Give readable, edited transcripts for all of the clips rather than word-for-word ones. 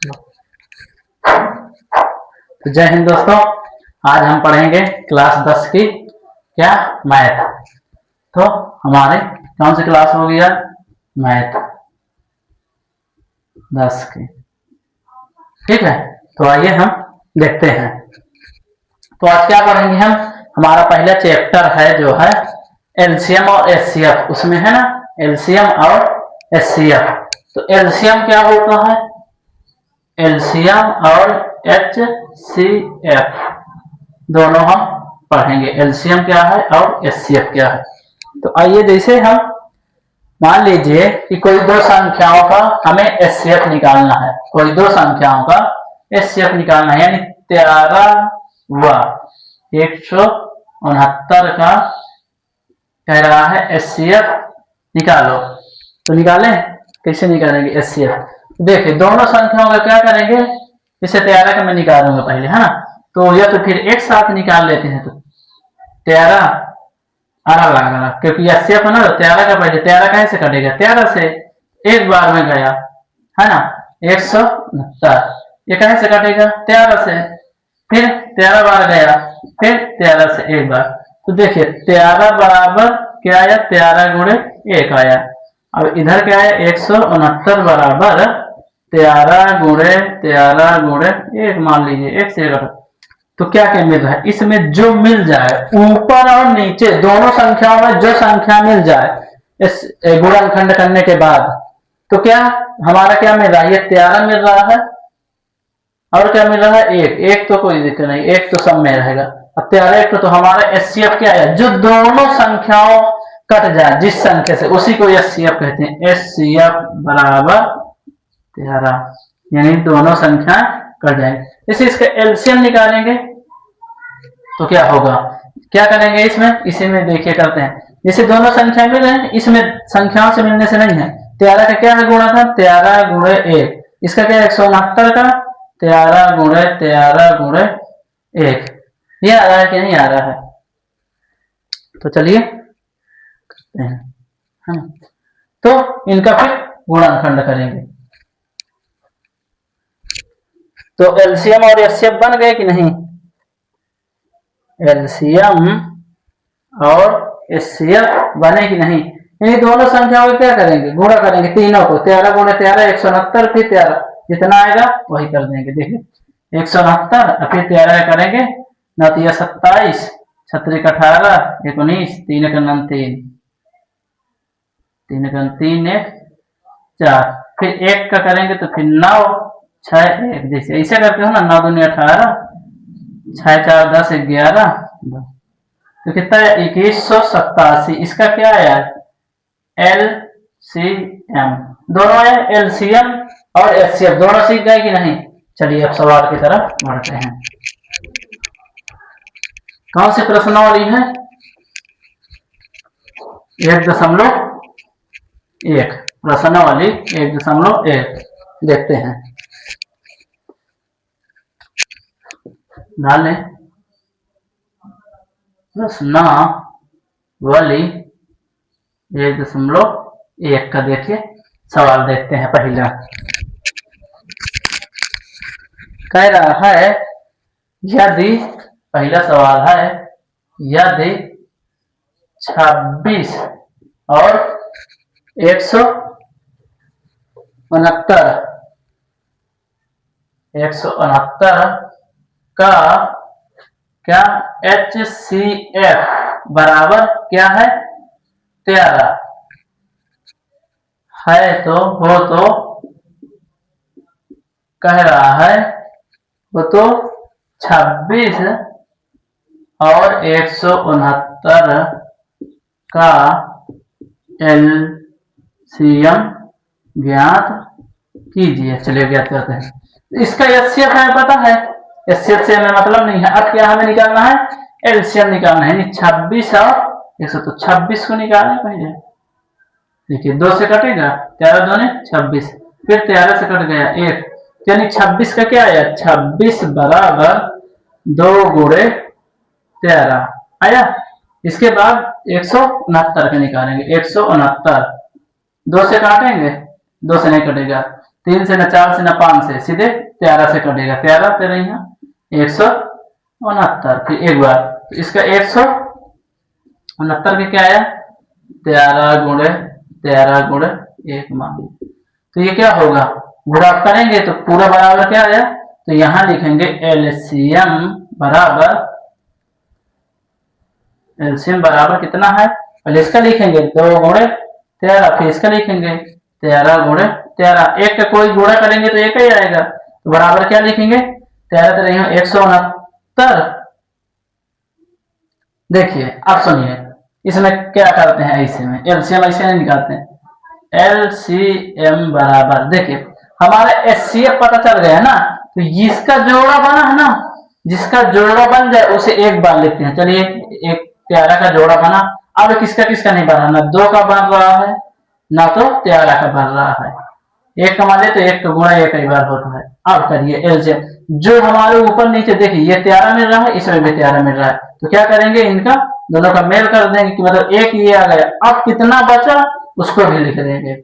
तो जय हिंद दोस्तों, आज हम पढ़ेंगे क्लास 10 की क्या मैथ। तो हमारे कौन सी क्लास होगी यार? मैथ 10 की। ठीक है, तो आइए हम देखते हैं। तो आज क्या पढ़ेंगे हम? हमारा पहला चैप्टर है जो है एलसीएम और एचसीएफ। उसमें है ना एलसीएम और एचसीएफ। तो एलसीएम क्या होता है? एलसीएम और एचसीएफ दोनों हम पढ़ेंगे। एलसीएम क्या है और एचसीएफ क्या है। तो आइए, जैसे हम मान लीजिए कि कोई दो संख्याओं का हमें एचसीएफ निकालना है। कोई दो संख्याओं का एचसीएफ निकालना है, यानी 13 व 169 का कह रहा है एचसीएफ निकालो। तो निकालें, कैसे निकालेंगे एचसीएफ? देखिए, दोनों संख्याओं का क्या करेंगे? जैसे 13 का मैं निकालूंगा पहले, है ना। तो या तो फिर एक साथ निकाल लेते हैं। तो 13 अलग, क्योंकि एचसीएफ है ना, 13 का पहले 13 कहीं से कटेगा? 13 से। एक बार में गया, है ना, 169। ये कहीं से कटेगा? 13 से। फिर 13 बार गया, फिर 13 से एक बार। तो देखिए 13 बराबर क्या आया? 13 गुणे 1 आया। अब इधर क्या है? 169 बराबर 13 गुणे 1 मान लीजिए, 1 से घटा। तो क्या क्या मिल रहा है इसमें? जो मिल जाए ऊपर और नीचे दोनों संख्याओं में जो संख्या मिल जाए इस गुणनखंड करने के बाद, तो क्या हमारा क्या मिल रहा है? ये 13 मिल रहा है और क्या मिल रहा है? 1। 1 तो कोई दिक्कत नहीं, 1 तो सब में रहेगा। अब 13 1 तो हमारा एचसीएफ क्या है? जो दोनों संख्याओं कट जाए जिस संख्या से, उसी को एचसीएफ कहते हैं। एचसीएफ बराबर 13, यानी दोनों संख्या कट जाएंगे। जैसे इसका एलसीएम निकालेंगे तो क्या होगा? क्या करेंगे इसमें? इसी में देखिए करते हैं। जैसे दोनों संख्या मिल रहे हैं, इसमें संख्याओं से मिलने से नहीं है। 13 का क्या है गुणा था? 13 गुणे 1। इसका क्या है? 169 का 13 गुणे 1। ये आ रहा है कि नहीं आ रहा है? तो चलिए करते हैं, है ना। तो इनका फिर गुणनखंड करेंगे। तो एलसीएम और एचसीएफ बन गए कि नहीं? एलसीएम और एचसीएफ बने कि नहीं? इन दोनों संख्याओं को क्या करेंगे? गुणा करेंगे तीनों को। 13 गुणे 13 169, फिर 13 जितना आएगा वही कर देंगे। देखिए 169 फिर 13 करेंगे, 9 27, 36 18, 19, 3 3, 3 3 1 4, फिर 1 का करेंगे तो फिर 9 6 1। जैसे ऐसे करते हो ना, 9 दूनी 18, 6 4 10 11 2। तो कितना है? 2187। इसका क्या है? एलसीएम। दोनों है एलसीएम और एचसीएफ, दोनों सीख गए कि नहीं? चलिए अब सवाल की तरफ बढ़ते हैं। कौन सी प्रश्नावली है? 1.1 प्रश्नावली 1.1 देखते हैं। डालें प्रश्नावली 1.1 का देखिए सवाल देखते हैं। पहला कह रहा है यदि, पहला सवाल है, यदि 26 और 169 का क्या एचसीएफ बराबर क्या है? 13 है। तो वो तो कह रहा है वो तो 26 और 169 का एलसीएम ज्ञात कीजिए। चलिए ज्ञात करते हैं। इसका एचसीएफ हमें पता है, एचसीएफ से हमें मतलब नहीं है। अब क्या हमें निकालना है? एलसीएम निकालना है। 26 और 100, तो 26 को निकालें पहले। देखिए 2 से कटेगा, 13 दूनी 26, फिर 13 से कट गया 1, यानी 26 का क्या आया? 26 बराबर 2 गुणे 13 आया। इसके बाद 169 का निकालेंगे। 169 2 से काटेंगे, 2 से नहीं कटेगा, 3 से ना 4 से ना 5 से, सीधे 13 से कटेगा। 13 13 यहाँ 169। फिर एक बार तो इसका 169 के क्या आया, 13 मान। तो ये क्या होगा, गुणा करेंगे तो पूरा बराबर क्या आया, तो यहां लिखेंगे एलसीएम बराबर कितना है, पहले इसका लिखेंगे 2 गुणे 13, फिर इसका लिखेंगे 13 गुणे 13। एक का कोई गुणा करेंगे तो एक ही आएगा, तो बराबर क्या लिखेंगे, 13 13 169। देखिए अब सुनिए, इसमें क्या करते हैं, ऐसे में एलसीएम ऐसे नहीं निकालते हैं। एलसीएम बराबर, देखिए हमारा एचसीएफ पता चल गया ना, तो जिसका जोड़ा बना है ना, जिसका जोड़ा बन जाए उसे एक बार लिखते हैं। चलिए एक 13 का जोड़ा बना, अब किसका किसका नहीं बना, ना 2 का बन रहा है ना तो 13 का बन रहा है। एक का मान ले तो एक का गुणा एक ही बार होता है। अब करिए एलसीएम, जो हमारे ऊपर नीचे देखिए ये 13 मिल रहा है, इसमें भी 13 मिल रहा है, तो क्या करेंगे, इनका दोनों का मेल कर देंगे कि मतलब एक ये आ गया। अब कितना बचा उसको भी लिख देंगे,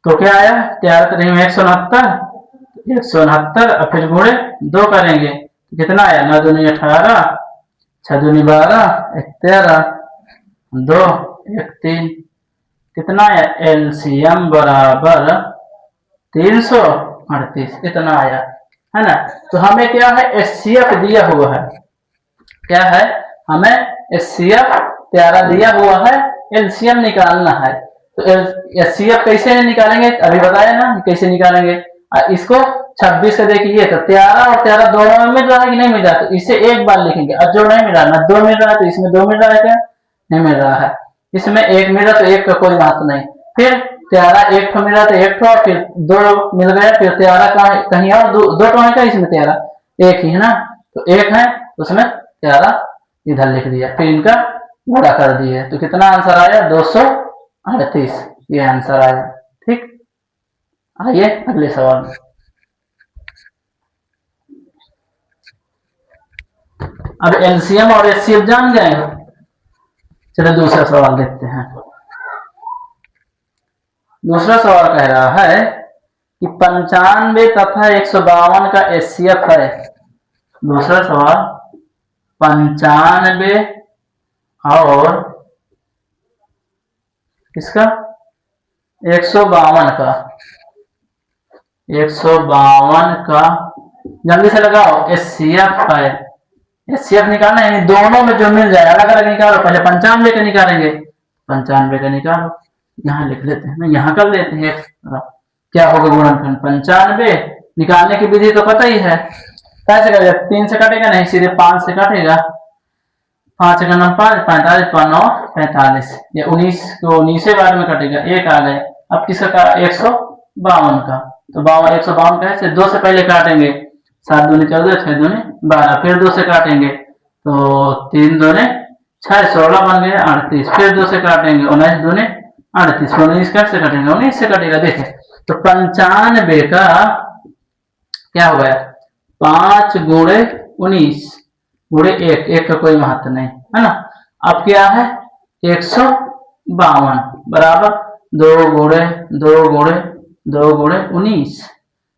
तो क्या आया, 13 13 169 और फिर गुणे 2 करेंगे तो कितना आया, 9 दूनी 18, 6 दूनी 12, 13, 2 1 3, कितना आया, एलसीएम बराबर 338, इतना आया है ना। तो हमें क्या है, एचसीएफ दिया हुआ है, क्या है, हमें एचसीएफ 13 दिया हुआ है, एलसीएम निकालना है। तो एचसीएफ कैसे निकालेंगे, अभी बताया ना कैसे निकालेंगे। इसको 26 से देखिए तो 13 और 13 दोनों में मिल रहा है कि नहीं मिल रहा, तो इसे एक बार लिखेंगे। और जो नहीं मिल रहा, ना 2 मिल रहा है तो इसमें 2 मिल रहा है क्या, नहीं मिल रहा है, इसमें 1 मिल रहा तो 1 का कोई महत्व नहीं। फिर 13 एक मिल रहा तो 1, फिर 2 मिल गया, फिर 13 का कहीं और 2 कहाँ का, इसमें 13 एक ही है ना, तो 1 है उसमें 13 इधर लिख दिया, फिर इनका गुणा कर दिए, तो कितना आंसर आया, 238, ये आंसर आया। ठीक, आइए अगले सवाल में। अब एलसीएम और एचसीएफ जान गए, चलो दूसरा सवाल देखते हैं। दूसरा सवाल कह रहा है कि 95 तथा 152 का एचसीएफ है। दूसरा सवाल 95 और इसका 152 का, 152 का जल्दी से लगाओ, एचसीएफ है, एचसीएफ निकालना है, दोनों में जो मिल जाए अलग अलग निकालो। पहले 95 का निकालेंगे, 95 का निकालो, यहाँ लिख लेते हैं ना, यहाँ कर लेते हैं, क्या होगा गुणनखंड, 95 निकालने की विधि तो पता ही है, कैसे करेगा, 3 से कटेगा नहीं, सीधे 5 से कटेगा, 5 का 9 5, 45 5 9 45, ये 19 को 19 बार में कटेगा, एक आ गए। अब किसका, 152 का, तो 152 का है, 2 से पहले काटेंगे, 7 दूनी 14, 6 दूनी 12, फिर 2 से काटेंगे तो 3 दूनी 6, 16 बन गए 38, फिर 2 से काटेंगे 19 दूनी 38, 19 कैसे कटेंगे, 19 से कटेगा। देखें तो 95 का क्या हो गया, 5 गुणे 19 गुणे 1, 1 का कोई महत्व नहीं है ना। अब क्या है, 152 बराबर 2 गुणे 2 गुणे 2 गुणे 19।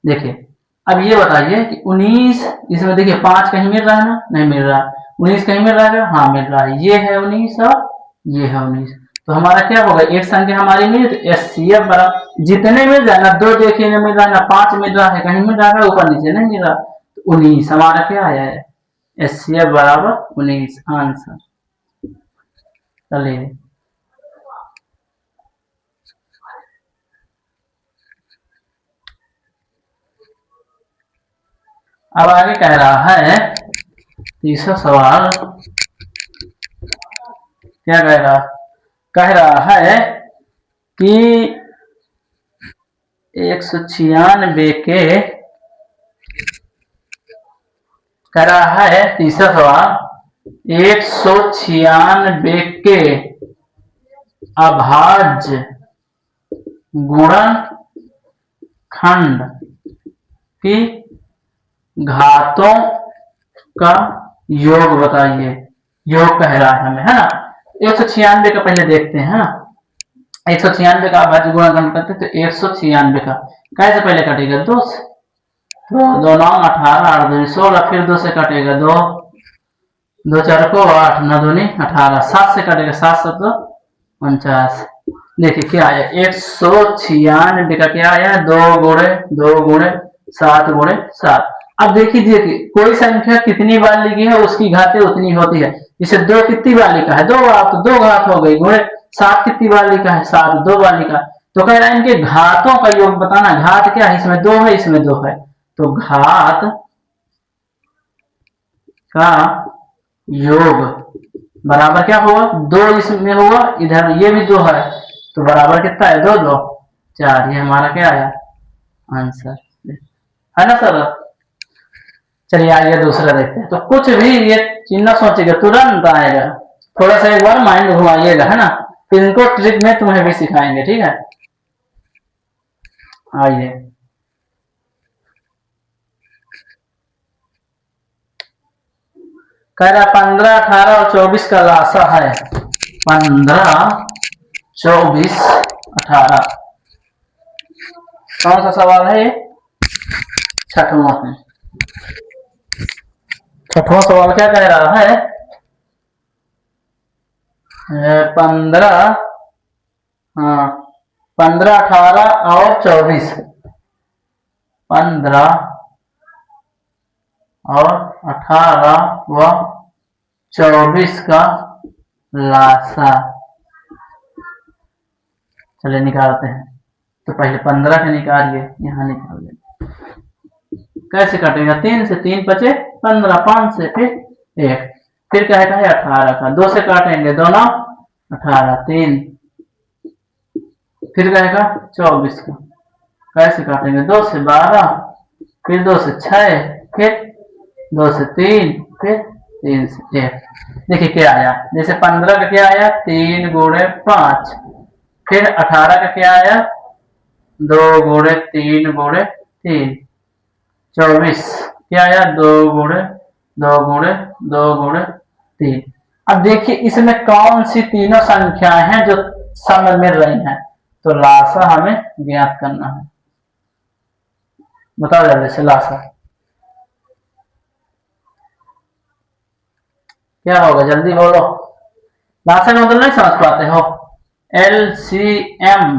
देखिए अब ये बताइए कि 19 इसमें देखिए 5 कहीं मिल रहा है ना, नहीं मिल रहा, 19 कहीं मिल रहा है, हाँ मिल रहा है, ये है 19 और ये है 19, तो हमारा क्या होगा, एक संख्या हमारी मिली, तो एचसीएफ बराबर जितने मिल जाए ना, 2 देखिए नहीं मिल रहा है ना, 5 मिल रहा है, कहीं मिल रहा है ऊपर नीचे नहीं मिल रहा, तो 19 हमारा क्या आया है, एचसीएफ बराबर 19 आंसर। चलिए अब आगे कह रहा है तीसरा सवाल, क्या कह रहा है कि 196 के, कह रहा है तीसरा सवाल 196 के अभाज्य गुणनखंड की घातों का योग बताइए, योग कह रहा है हमें, है ना। 196 का पहले देखते हैं ना, 196 का अभाज्य गुणनखंड करते तो 196 का कैसे पहले कटेगा 2 से, तो 2 9 18 8 दूनी 16, फिर 2 से कटेगा 2, 2 4 को 8, 9 दूनी 18, 7 से कटेगा 7 7 तो 49। देखिए क्या आया 196 का क्या आया 2 गुणे 7 अब देखिए देखिए कोई संख्या कितनी बार लिखी है उसकी घातें उतनी होती है। इसे 2 कितनी बार लिखा है 2 बार, तो 2 घात हो गई, गुणे 7 कितनी बार लिखा है 7, 2 बार लिखा है। तो कह रहा है इनके घातों का योग बताना। घात क्या है, इसमें 2 है इसमें 2 है, तो घात का योग बराबर क्या होगा 2 इसमें होगा, इधर ये भी 2 है, तो बराबर कितना है 2 2 4। ये हमारा क्या आया आंसर है ना सर। चलिए आइए दूसरा देखते हैं। तो कुछ भी ये चिन्ह सोचेगा तुरंत आएगा, थोड़ा सा एक बार माइंड घुमाइएगा, है ना। फिर इनको ट्रिक में तुम्हें भी सिखाएंगे, ठीक है। आइए कह रहा 15 18 और 24 का लासा है 15 24 18। कौन सा सवाल है ये, छठवां है। छठवां सवाल क्या कह रहा है 15 हाँ 15 18 और 24, 15 और 18 व 24 का लासा। चलिए निकालते हैं। तो पहले 15 का निकालिए, यहाँ निकाल लें। कैसे कटेगा 3 से, 3 बचे 15, 5 से फिर 1, फिर क्या है 18 का 2 से काटेंगे, 2 9 18, 3, फिर कहेगा 24 का कैसे काटेंगे 2 से 12, फिर 2 से 6, फिर 2 से 3, फिर 3 से 1। देखिए क्या आया, जैसे 15 का क्या आया 3 गुणे 5, फिर 18 का क्या आया 2 गुणे 3 गुणे 3, 24 क्या आया 2 गुणे 2 गुणे 2 गुणे 3। अब देखिए इसमें कौन सी तीनों संख्याएं हैं जो सम मिल रही हैं, तो लासा हमें ज्ञात करना है। बताओ जल्दी से लासा क्या होगा, जल्दी बोलो। लासा का मतलब नहीं समझ पाते हो, LCM,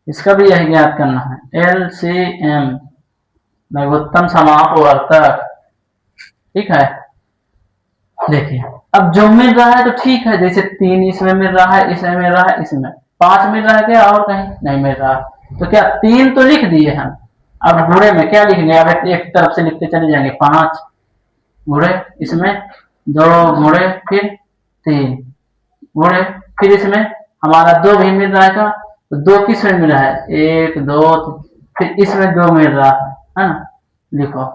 इसका भी यही ज्ञात करना है, LCM लघुत्तम समापवर्तक, ठीक है। देखिए अब जो मिल रहा है तो ठीक है, जैसे 3 इसमें मिल रहा है, इसमें मिल रहा है, इसमें 5 मिल रहा है, क्या और कहीं नहीं मिल रहा, तो क्या 3 तो लिख दिए हम। अब गुणे में क्या लिखेंगे, अब एक तरफ से लिखते चले जाएंगे, 5 गुणे इसमें 2 गुणे फिर 3 गुणे फिर इसमें हमारा 2 भी मिल रहा है, तो 2 किस में मिल रहा है 1 2 फिर इसमें 2 मिल रहा है ना, लिखो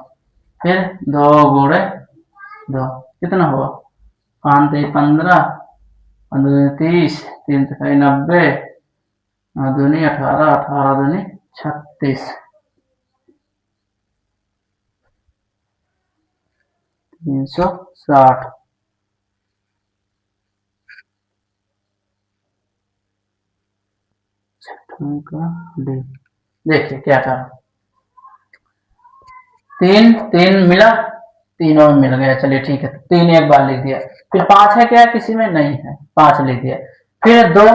फिर 2 गुणे 2 कितना हुआ 5 3 15, 15 30, 3 90, 9 दूनी 18, 18 दूनी 36, 360। देखिए क्या था 3 3 मिला, तीनों में मिल गया, चलिए ठीक है, 3 एक बार लिख दिया। फिर 5 है क्या किसी में नहीं है, 5 लिख दिया। फिर 2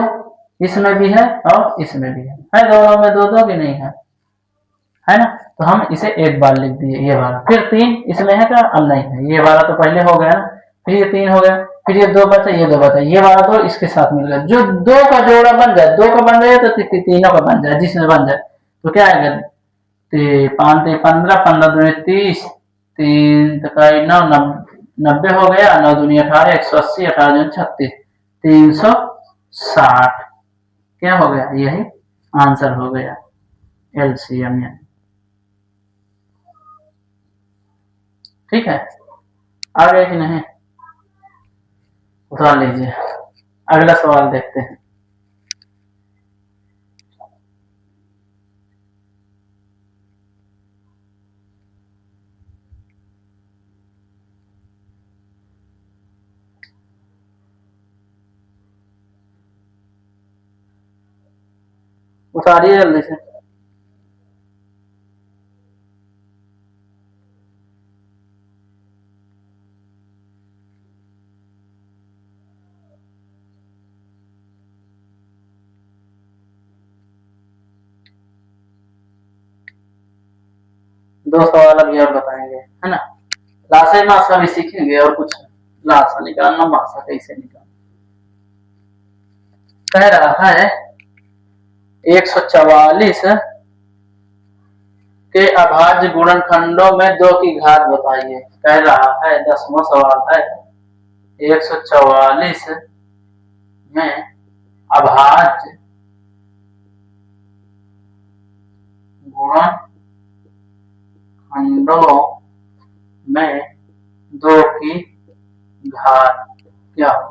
इसमें भी है और इसमें भी है दोनों में 2 2 की नहीं है ना, तो हम इसे एक बार लिख दिए ये वाला। फिर 3 इसमें है क्या, अब नहीं है, ये वाला तो पहले हो गया ना, फिर ये 3 हो गया, फिर ये 2 बचा, ये 2 बचा, ये वाला तो इसके साथ मिल गया। जो 2 का जोड़ा बन जाए, 2 का बन जाए तो तीनों का बन जाए, जिसमें बन जाए तो क्या आएगा 5 3 15, 15 दूनी 30, 3 तकाई 9 90 हो गया, 9 दूनी 18, 180, 18 दूनी 36, 360 क्या हो गया, यही आंसर हो गया LCM। ठीक है, आ गए कि नहीं, उठा लीजिए। अगला सवाल देखते हैं। उतारिए जल्दी से। दो सवाल अभी और बताएंगे, है ना। लाशा मासा भी सीखेंगे और कुछ। लाशा निकालना, मासा कैसे निकालना। कह रहा है 144 के अभाज्य गुणनखंडों में 2 की घात बताइए। कह रहा है 10वां सवाल है 144 में अभाज्य गुणनखंडों में 2 की घात क्या हो।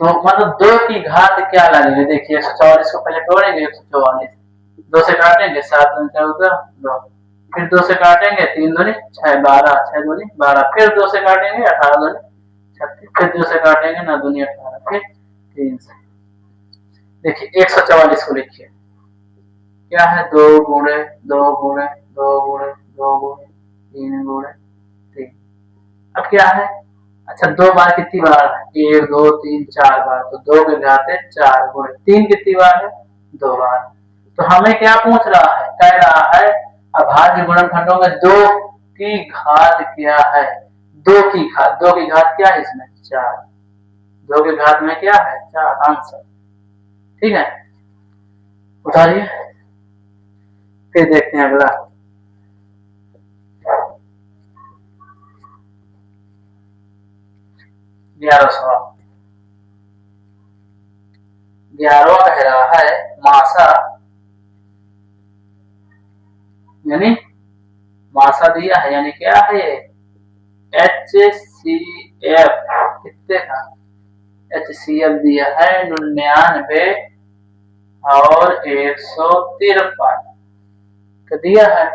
तो मतलब 2 की घात क्या लगेगी। देखिए 144 को पहले तोड़ेंगे, 144 2 से काटेंगे, 7 दूनी 14 2, फिर 2 से काटेंगे, 3 दूनी 6 12, 6 दूनी 12, फिर 2 से काटेंगे 18 दूनी 36, फिर 2 से काटेंगे 9 दूनी 18, फिर 3 से। देखिए 144 को लिखिए, क्या है 2 गुणे 2 गुणे 2 गुणे 2 गुणे 3 गुणे 3। अब क्या है, अच्छा 2 बार कितनी बार है, 1 2 3 4 बार, तो 2 के घात है 4 गुणे 3 कितनी बार है, 2 बार। तो हमें क्या पूछ रहा है, कह रहा है अभाज्य गुणनखंडों में 2 की घात क्या है। 2 की घात, 2 की घात क्या है इसमें 4, 2 की घात में क्या है 4, आंसर। ठीक है, उतारिए, फिर देखते हैं अगला। ग्यारह सवाल, 11वां कह रहा है मासा, यानी मासा दिया है, यानी क्या है HCF कितने का, HCF दिया है 99 और 153 का दिया है,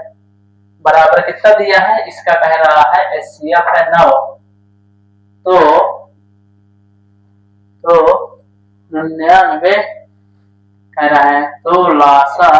बराबर कितना दिया है, इसका कह रहा है HCF है 9, तो 99 कह रहा है, तो लासा